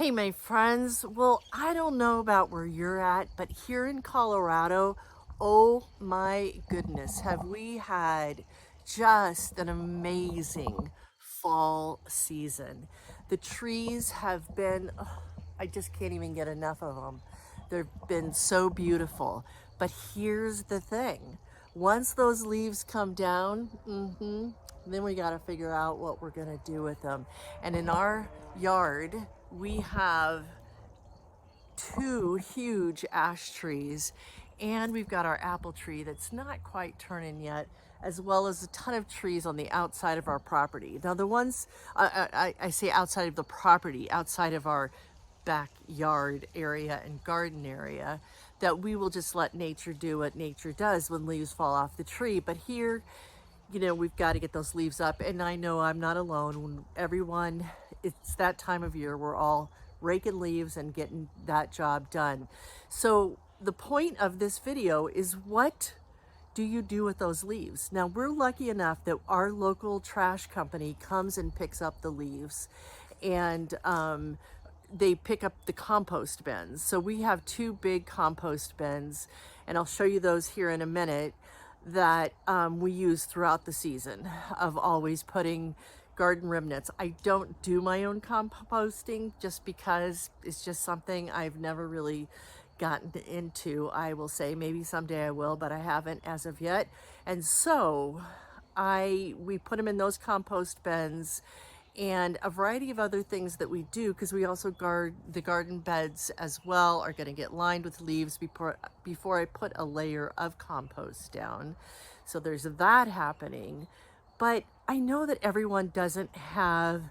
Hey, my friends. Well, I don't know about where you're at, but here in Colorado, oh my goodness, have we had just an amazing fall season. The trees have been, oh, I just can't even get enough of them. They've been so beautiful. But here's the thing. Once those leaves come down, then we got to figure out what we're going to do with them. And in our yard, we have two huge ash trees, and we've got our apple tree that's not quite turning yet, as well as a ton of trees on the outside of our property. Now the ones, I say outside of the property, outside of our backyard area and garden area, that we will just let nature do what nature does when leaves fall off the tree. But here, we've got to get those leaves up. And I know I'm not alone. When everyone, it's that time of year, we're all raking leaves and getting that job done. So the point of this video is, what do you do with those leaves? Now, we're lucky enough that our local trash company comes and picks up the leaves, and they pick up the compost bins. So we have two big compost bins, and I'll show you those here in a minute, that we use throughout the season of always putting garden remnants. I don't do my own composting just because it's just something I've never really gotten into. I will say maybe someday I will, but I haven't as of yet. And so we put them in those compost bins, and a variety of other things that we do, because we also guard the garden beds as well, are going to get lined with leaves before I put a layer of compost down. So there's that happening. But I know that everyone doesn't have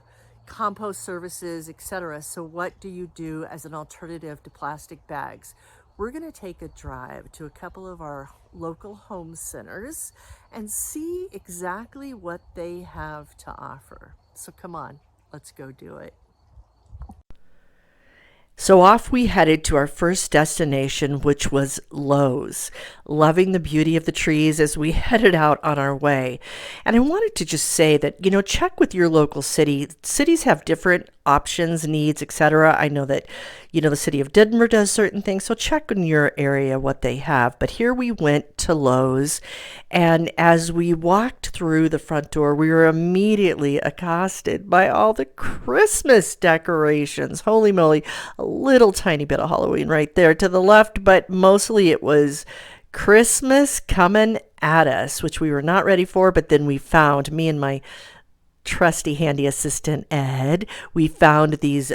compost services, etc. So what do you do as an alternative to plastic bags? We're going to take a drive to a couple of our local home centers and see exactly what they have to offer. So come on, let's go do it. So off we headed to our first destination, which was Lowe's, loving the beauty of the trees as we headed out on our way. And I wanted to just say that, check with your local city. Cities have different options, needs, etc. I know that, the city of Denver does certain things, so check in your area what they have. But here we went to Lowe's, and as we walked through the front door, we were immediately accosted by all the Christmas decorations. Holy moly, a little tiny bit of Halloween right there to the left, but mostly it was Christmas coming at us, which we were not ready for. But then we found, me and my trusty handy assistant Ed, we found these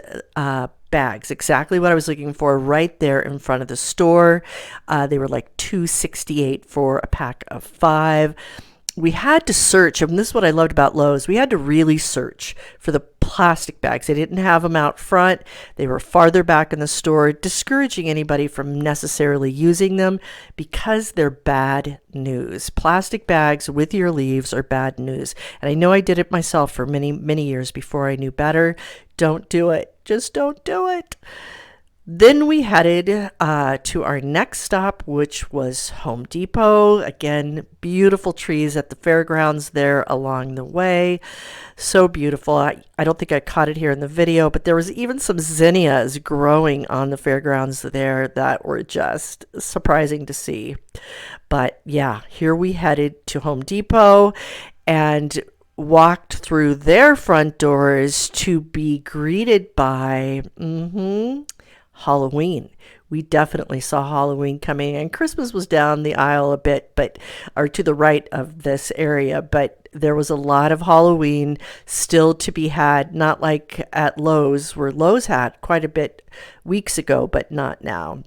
bags, exactly what I was looking for, right there in front of the store. They were like $2.68 for a pack of 5. We had to search, and this is what I loved about Lowe's. We had to really search for the plastic bags. They didn't have them out front. They were farther back in the store, discouraging anybody from necessarily using them because they're bad news. Plastic bags with your leaves are bad news. And I know I did it myself for many, many years before I knew better. Don't do it. Just don't do it. Then we headed to our next stop, which was Home Depot. Again, beautiful trees at the fairgrounds there along the way. So beautiful. I don't think I caught it here in the video, but there was even some zinnias growing on the fairgrounds there that were just surprising to see. But yeah, here we headed to Home Depot and walked through their front doors to be greeted by Halloween. We definitely saw Halloween coming, and Christmas was down the aisle a bit, or to the right of this area, but there was a lot of Halloween still to be had, not like at Lowe's, where Lowe's had quite a bit weeks ago, but not now.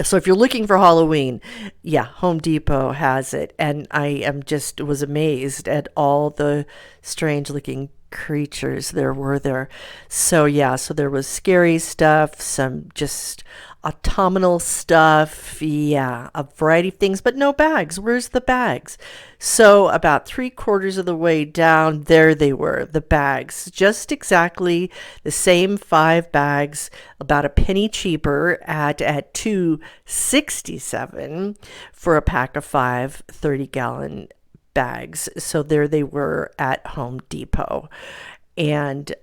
So if you're looking for Halloween, yeah, Home Depot has it. And I was amazed at all the strange looking creatures there were there. So yeah, so there was scary stuff, some just autumnal stuff, yeah, a variety of things, but no bags. Where's the bags? So about 3/4 of the way down, there they were, the bags, just exactly the same 5 bags, about a penny cheaper at $2.67 for a pack of 5 30-gallon bags. So there they were at Home Depot. And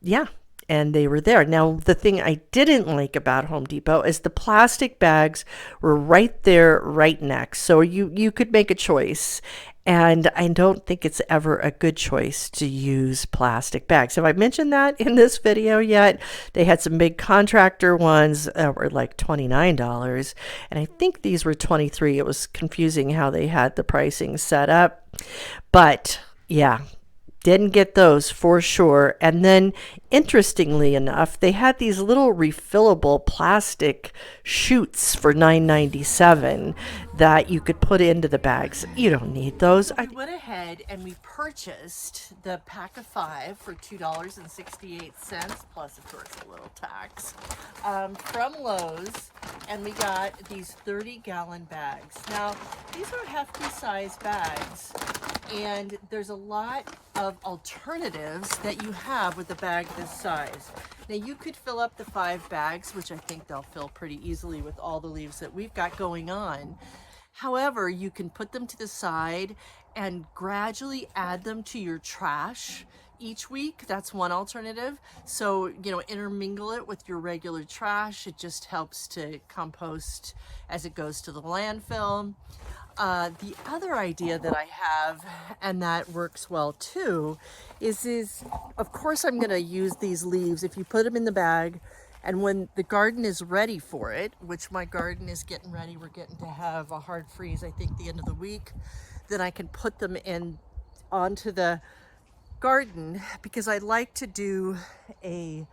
yeah, and they were there. Now, the thing I didn't like about Home Depot is the plastic bags were right there, right next. So you could make a choice. And I don't think it's ever a good choice to use plastic bags. Have I mentioned that in this video yet? They had some big contractor ones that were like $29, and I think these were $23. It was confusing how they had the pricing set up. But yeah, didn't get those for sure. And then, interestingly enough, they had these little refillable plastic chutes for $9.97 that you could put into the bags. You don't need those. We went ahead and we purchased the pack of 5 for $2.68, plus of course a little tax, from Lowe's, and we got these 30-gallon bags. Now, these are hefty size bags, and there's a lot of alternatives that you have with a bag this size. Now, you could fill up the 5 bags, which I think they'll fill pretty easily with all the leaves that we've got going on. However, you can put them to the side and gradually add them to your trash each week. That's one alternative. So, intermingle it with your regular trash. It just helps to compost as it goes to the landfill. The other idea that I have, and that works well too, is of course I'm going to use these leaves. If you put them in the bag, and when the garden is ready for it, which my garden is getting ready, we're getting to have a hard freeze, I think, the end of the week, then I can put them in onto the garden, because I like to do a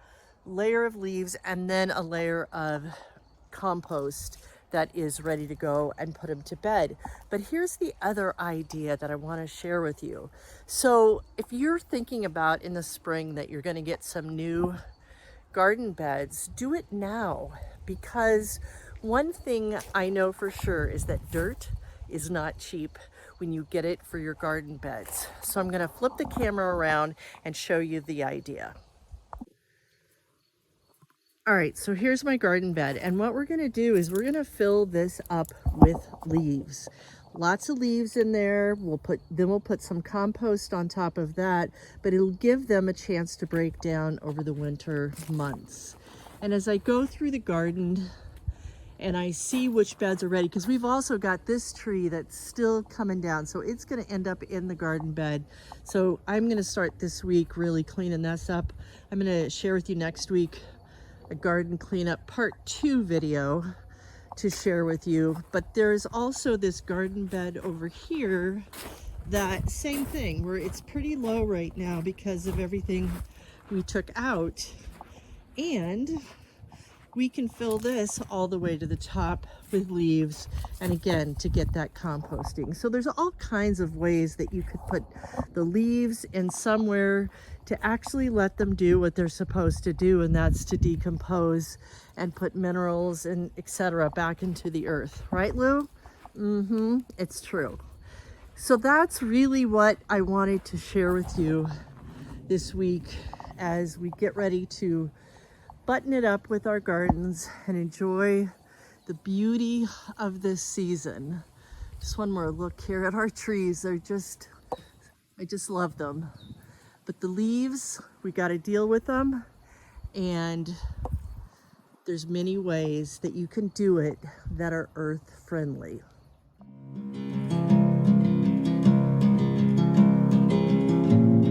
layer of leaves and then a layer of compost that is ready to go, and put them to bed. But here's the other idea that I want to share with you. So if you're thinking about in the spring that you're going to get some new garden beds, do it now, because one thing I know for sure is that dirt is not cheap when you get it for your garden beds. So I'm going to flip the camera around and show you the idea. All right, so here's my garden bed, and what we're going to do is we're going to fill this up with leaves. Lots of leaves in there. We'll put some compost on top of that, but it'll give them a chance to break down over the winter months. And as I go through the garden and I see which beds are ready, because we've also got this tree that's still coming down, so it's going to end up in the garden bed. So I'm going to start this week really cleaning this up. I'm going to share with you next week a garden cleanup part 2 video to share with you. But there's also this garden bed over here, that same thing, where it's pretty low right now because of everything we took out, and we can fill this all the way to the top with leaves, and again, to get that composting. So there's all kinds of ways that you could put the leaves in somewhere to actually let them do what they're supposed to do, and that's to decompose and put minerals and etc. back into the earth. Right, Lou? It's true. So that's really what I wanted to share with you this week as we get ready to button it up with our gardens and enjoy the beauty of this season. Just one more look here at our trees. I just love them. But the leaves, we got to deal with them, and there's many ways that you can do it that are earth friendly.